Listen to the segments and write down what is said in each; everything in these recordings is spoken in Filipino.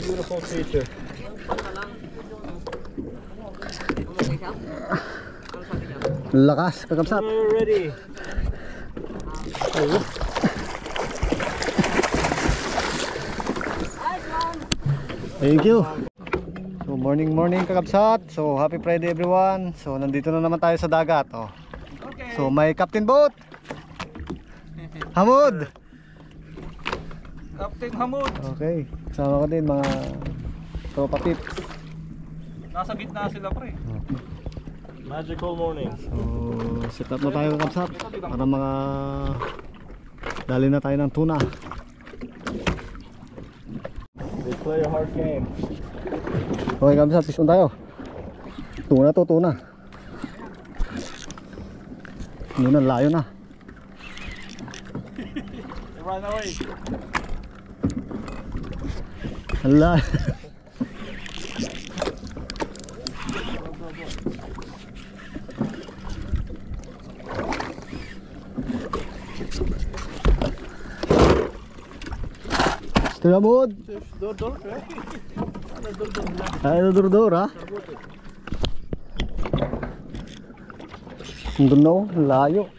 Beautiful creature. Lakas, kakabsat. We're ready. Thank you. So morning kakabsat. So happy Friday everyone. So nandito na naman tayo sa dagat. Oh. So may captain boat. Hamud. Captain Hamud. Okay. Sama ko din mga tropa tips. Nasa gitna sila pre. Magical morning. So set up na tayo kakabsat para mga dali na tayo ng tuna. They play a hard game. Okay kakabsat, fish on tayo. Tuna to, tuna. Tuna, layo na. They run away. Hala. Ito na Hamud. Ay, durdor ha. Doon na oh, layo.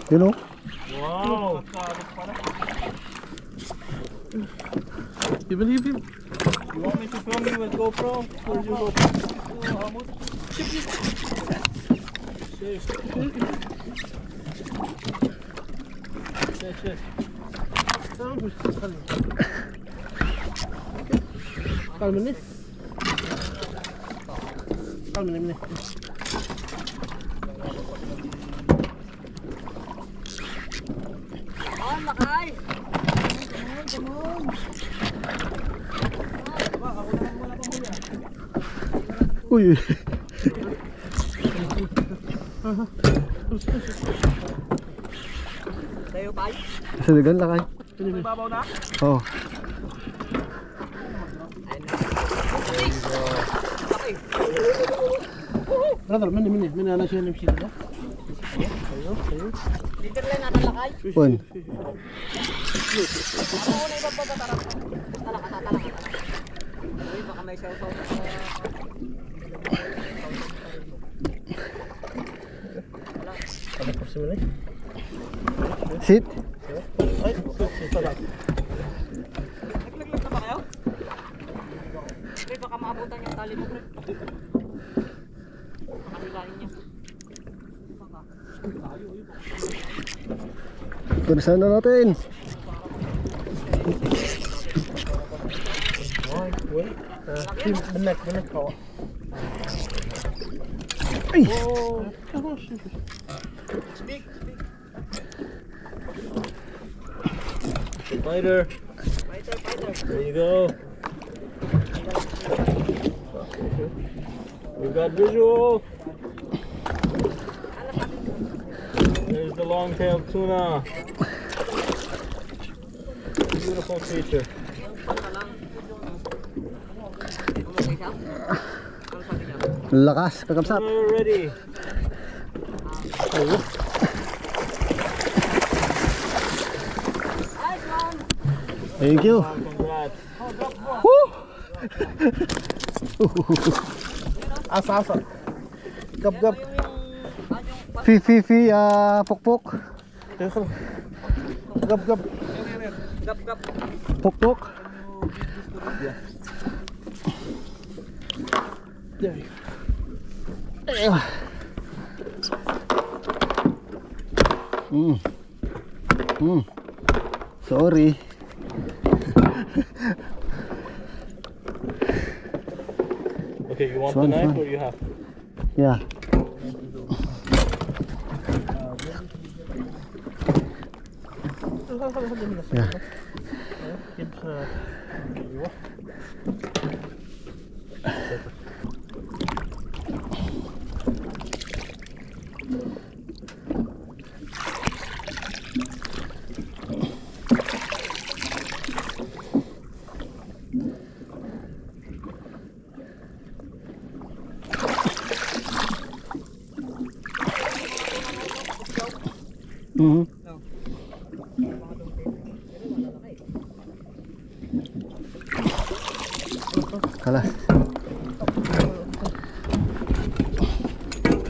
You know? Wow. You believe him? You want me to film you with GoPro? Where's your GoPro? Oh, Hamud. Shit. Kalma ni. Kalma ni. On, lakay! Uy. Tayo pa. Saligan lakay. May babaw na? Oh. Brother, mini na siya ng sila. Dito lang natin lakay. Pun. Ako na iba pa tatarap. Talaka. Uy, baka may saw-saw na sa... Sit. Ay, sarap. Naglag na ba kayo? Pre, baka maabutan yung tali mo, pre. Makalilain niya. Baka. Purisan na natin. Wait. Benek ko. Ay. Speak. Fighter. There you go. We got visual. There's the long-tailed tuna. Beautiful creature. Lakas, kakabsat. We're ready. Thank you. Congrats. Woo! Asa. Gab. Fi, pukpuk. Gab. Gap. Pukpuk. There you go. Sorry. Okay, you want Fun, the knife fun. or you have? Yeah. Yeah. Kalas.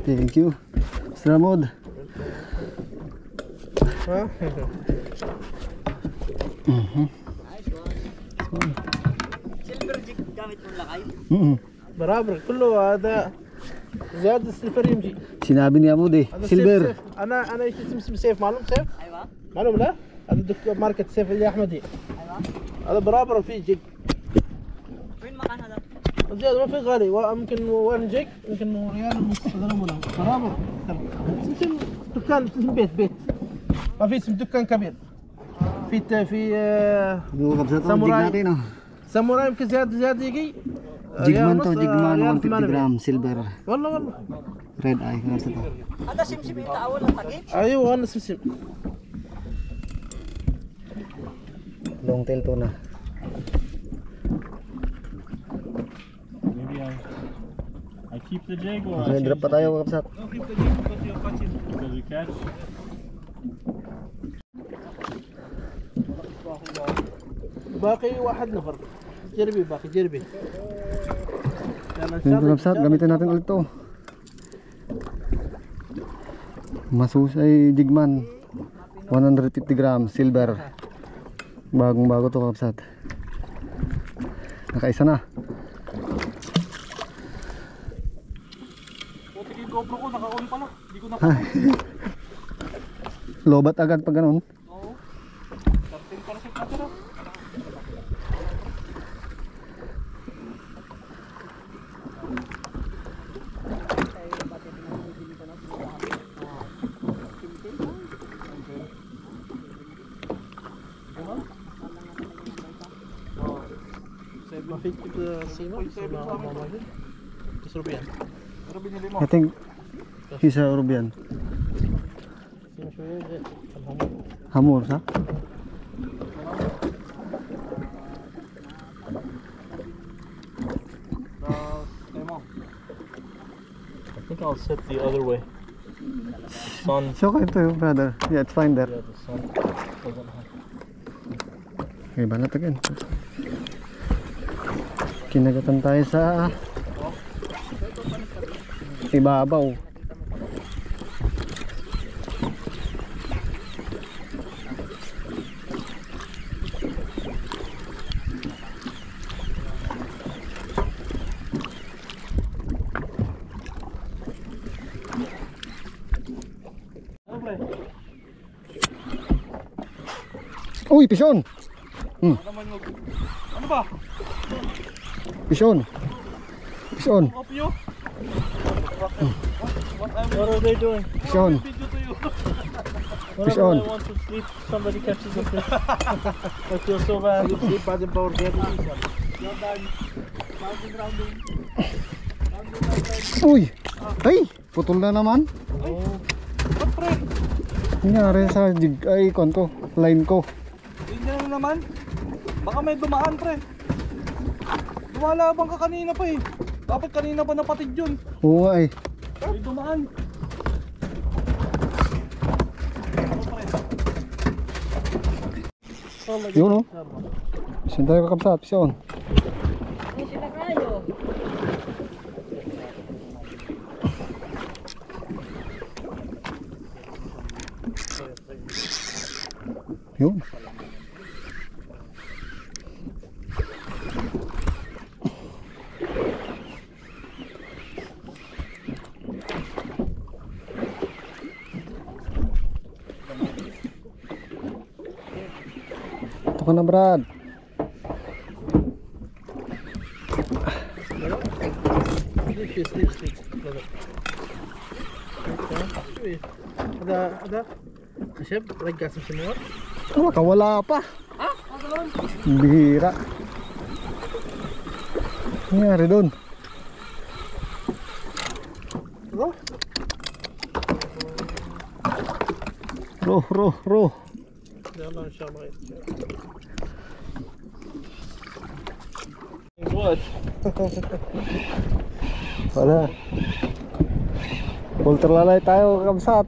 Thank you. Stramod. Ha? Silver jig gamit mong lakay. برابر كله هذا زيادة السلفر يمشي. Sinabi ni Abud eh, هذا silver. سيف. انا ايش اسم سيف معلوم سيف؟ Aywa. معلوم لا؟ هذا دكتور ماركة سيف اللي احمدي. Aywa. هذا برابر فيه جيك. Win makan hada. زيادة ما في غالي يمكن وين جيك يمكن ريال برابر. اسم دكان اسم بيت. ما في اسم دكان كبير. في Yung kabsat to, jig Samurai. natin oh. ساموراي يمكن زيادة يجي. Jigman to, jigman 150 gram silver. والله Red eye, kabsat to. Hada simsim yung taawal ng tagi. ايوه انا اسم Long tail to na. Maybe I keep the jig or I Drop pa tayo kabsat. No, keep the jig because you'll catch it. Because we catch. باقي واحد نفر. جربي باقي جربي. Yung kabsat, gamitin natin ulit to. Masusay jigman 150 gram silver. Bagong bago to kabsat. Nakaisa na. Putik yung GoPro ko, naka-on pala. Hindi ko na Lobat agad pag ganun. Oo. 13% na tira. ما في سيما تسربيان Pero binili mo. I think isa European. سيما شوية زي Hamur sa? Mo. I think I'll set the other way. Sun. So okay to brother. Yeah, it's fine there. Yeah, the sun doesn't have. Okay, banat again. Kinagatan tayo sa ibabaw. Uy, pison! Ano ba? Pison! Pison! Opio? What are they doing? Pison! Video to you. Fish Whenever on. I want to sleep, somebody catches a fish. I feel so bad. sleep بعد باور جيم Uy! Ay! Putol na naman. Oh. What, pre? Nangyari sa jig ay kon ko, line ko. Hindi na naman. Baka may dumaan, pre. Lumalabang ka kanina pa eh. Dapat kanina pa napatid yun. Oo nga eh. May dumaan. Yun oh. Saan tayo kakabsat? Pison. Ay, sila kayo. Yun. Ito ka na Brad. هذا خشب رقاص مسمار Wala pa. Ha? Ang galon? Bihira. Nangyari doon. Roh. يلا ان شاء الله What? Wala. Ultralalay tayo kakabsat.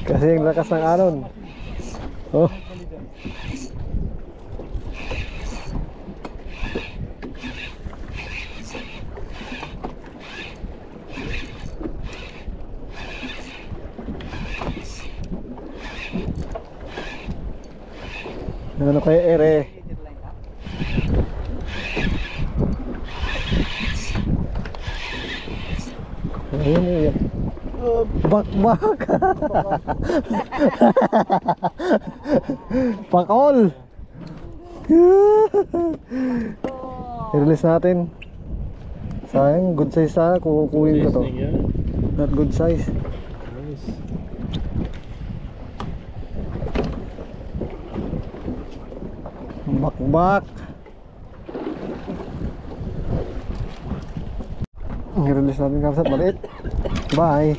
Kasi yung lakas ng alon. Oh. Ano kaya ere? Ayun yun. Bakbak. Pakol. I-release natin. Sayang, good size sana. Kukunin ko to. Not good size. Nice. Bakbak. I-release natin kapsat. Maliit. Bye.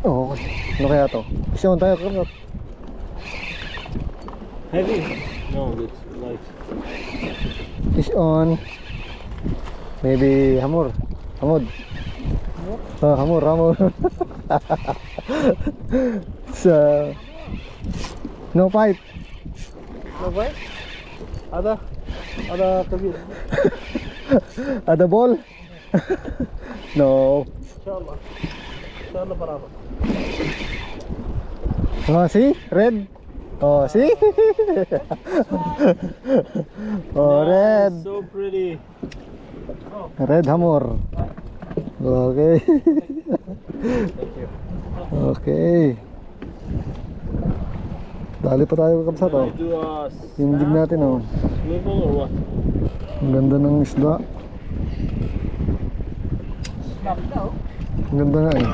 Oh, okay. Ano kaya to? Isyon tayo kapsat. Heavy? No, it's light. Fish on. Maybe hamur. Hamod. Oh, hamur, hamur. So, no fight. No bite? Ada kabir. Ada ball? No. Inshallah. Inshallah paraba. Oh, see? Red. Oh, see? Oh, red. So pretty. Red hamur. Okay. Okay. Dali pa tayo kapsat oh. Do a Yung dig natin oh. swivel or what? Ang ganda ng isda. Ang ganda nga eh.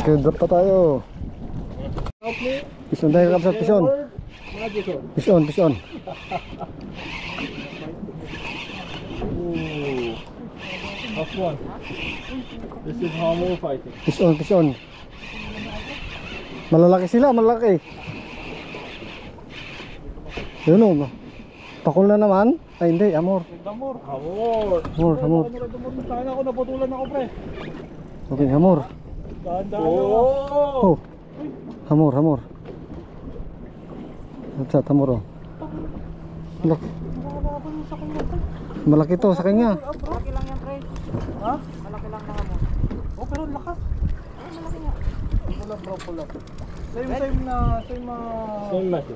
Okay, drop pa tayo. Help me. Fish on tayo kapsat, fish on. Magical. Fish on, fish on. Ooh. Tough one. This is hammer fighting. Fish on, fish on. Malalaki sila, malalaki. Yun o. Pakul na naman. Ay hindi, amor. Hamor. Hamor. Hamor, hamor. Sana ako naputulan ako pre. Okay, hamor. Dahan-dahan lang. Oh. Oh. Hamor, hamor. Kapsat, hamor oh. Malaki. Malaki to sa kanya. Malaki lang yan, pre. Ha? Malaki lang na mo. Oh, pero lakas. Malaki nga. Pull up bro, pull up. Same method.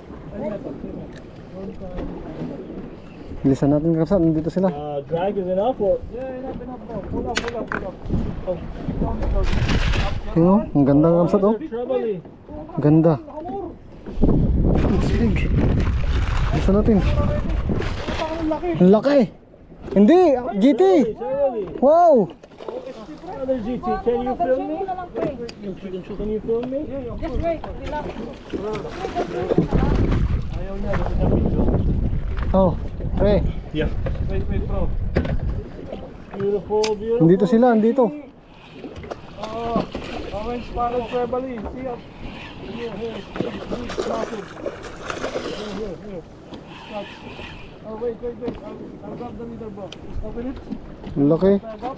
Bilisan natin kapsat, nandito sila. Drag is enough or? Yeah, enough bro. Pull up. Oh. Yun oh, ang ganda ng kapsat oh. Trouble eh. Ganda. It's big. Bilisan natin. Ang laki. Hindi, GT. Wow. Another GT, can you film me? na lang, pre. Can you film me? Just wait. Relax. Ayaw niya, gusto niya video. Oh, pre. Yeah. Wait bro. Beautiful. Nandito sila, nandito. Orange spotted trebly. See up. Here. Massive. Here. Catch. Oh wait. I'll grab the leader bro. Just open it. Ang laki. Back up.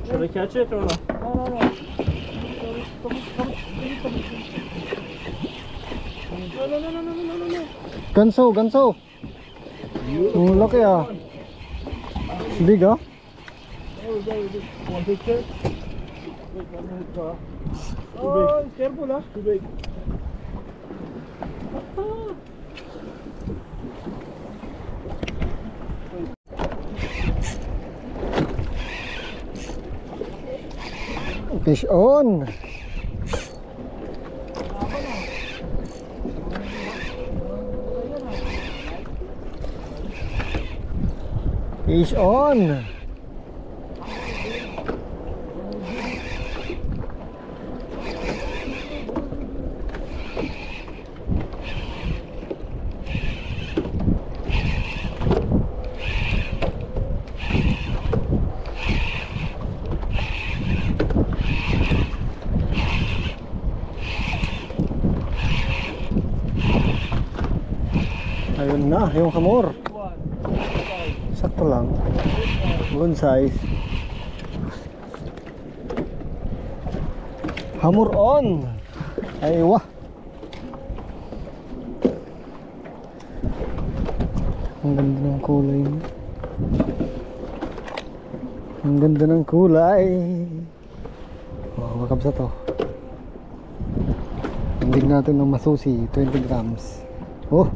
Should I catch it or not? No. Come. No. Ganso. Ang laki ah. Big ah. One picture. Wait, 1 minute pa. Too big. Careful ah. Too big. Fish on. Fish on. Ayun na, yung hamor. Sakto lang. Good size. Hamor on. Aywa. Ang ganda ng kulay niya. Ang ganda ng kulay. Oh, makapsa to. Hindi natin ng masusi, 20 grams. Oh!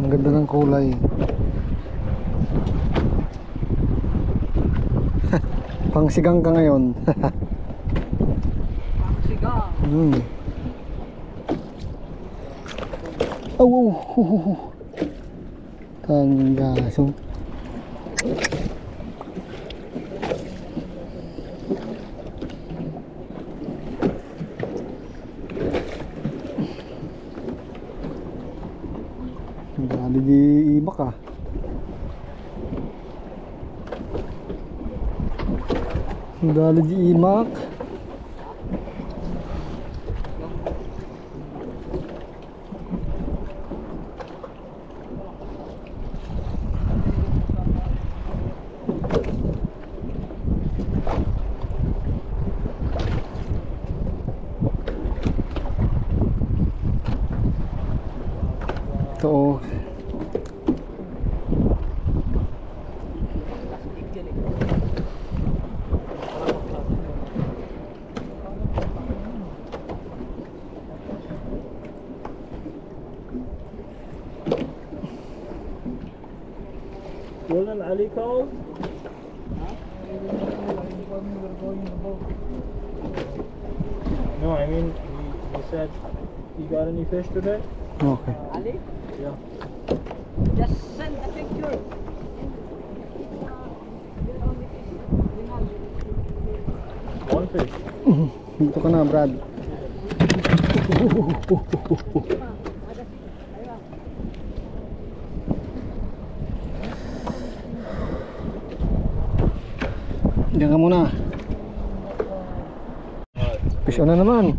Ang ganda ng kulay. Pangsigang ka ngayon. Sigang. Oh, Tanggaso. Dali di ibak ah. Dali di imak. Ito. Roland Ali called? No, I mean, he said he got any fish today? Okay. Ali, Yeah. just send a picture. One fish. Dito ka na, Brad. Diyan ka muna. Fish on na naman.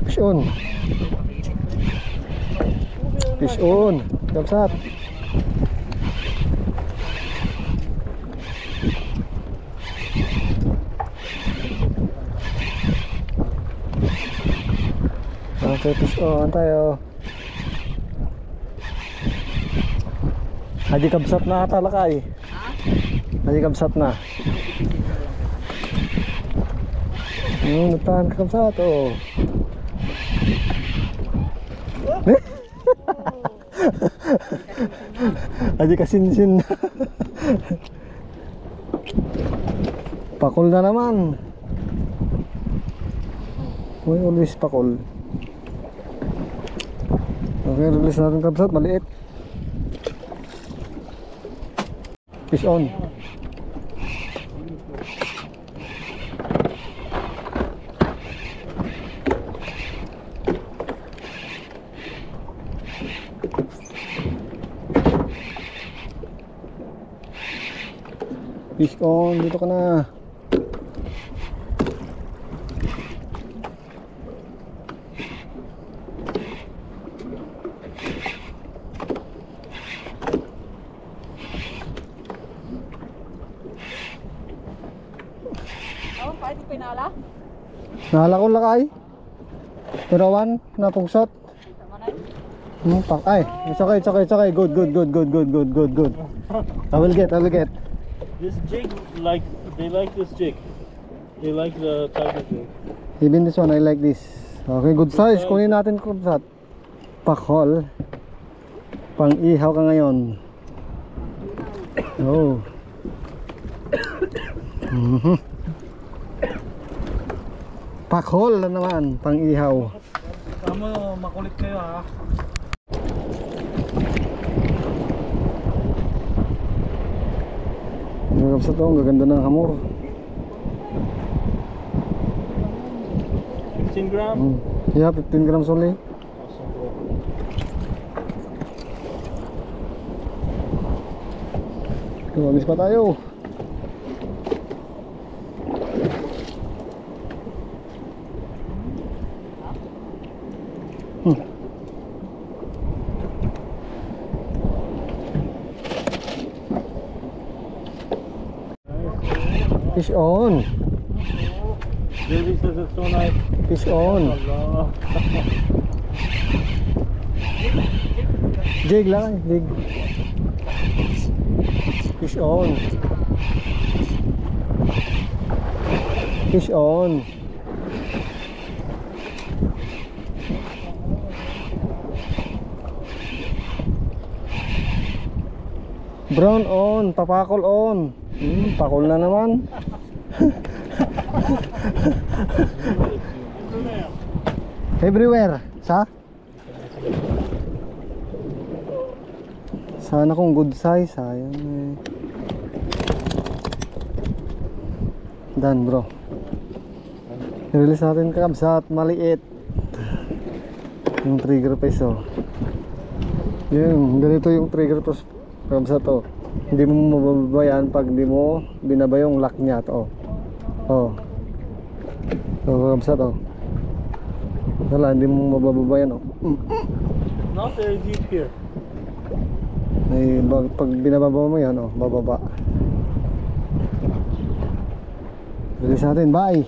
Fish on. Fish on. Kapsat. Okay, fish on tayo. Haji kabsat na talakay. Haji kabsat na. Nagtahan ka kabsat oh. Haji kasinsin. Pakol na naman. Uy, always pakol. Okay, release natin kabsat, maliit. Fish on. Fish on, dito ka na. Oh, pwede pinala? Nahala ko lakay. Tirawan na pugsot. Ay, it's okay. Good. I will get. This jig, they like this jig. They like the tiger jig. Even this one, I like this. Okay, good size. Kunin natin kabsat. Pakol. Pang-ihaw ka ngayon. Oh. Pakol na naman, pang-ihaw. Tama, makulit kayo ha. Ang kabsat oh, ang gaganda ng hamor. 15 gram? Yeah, 15 grams only. Tumamis pa tayo. Fish on. Baby says it's so nice. Fish on. Allah. Jig lang, jig. Fish on. Fish on. Brown on, papakol on. Pakol na naman. Everywhere. Sana kung good size. Sayang eh. Done bro. Release natin kakabsat. Maliit. Yung trigger pa iso. Yun, ganito yung trigger pa kakabsat to. Hindi mo mababayan pag hindi mo binaba yung lock niya to. Oh. So kakabsat to. Wala, hindi mo mababayan oh. Not very deep here. Pag binababa mo yan oh, bababa. Release natin, bye.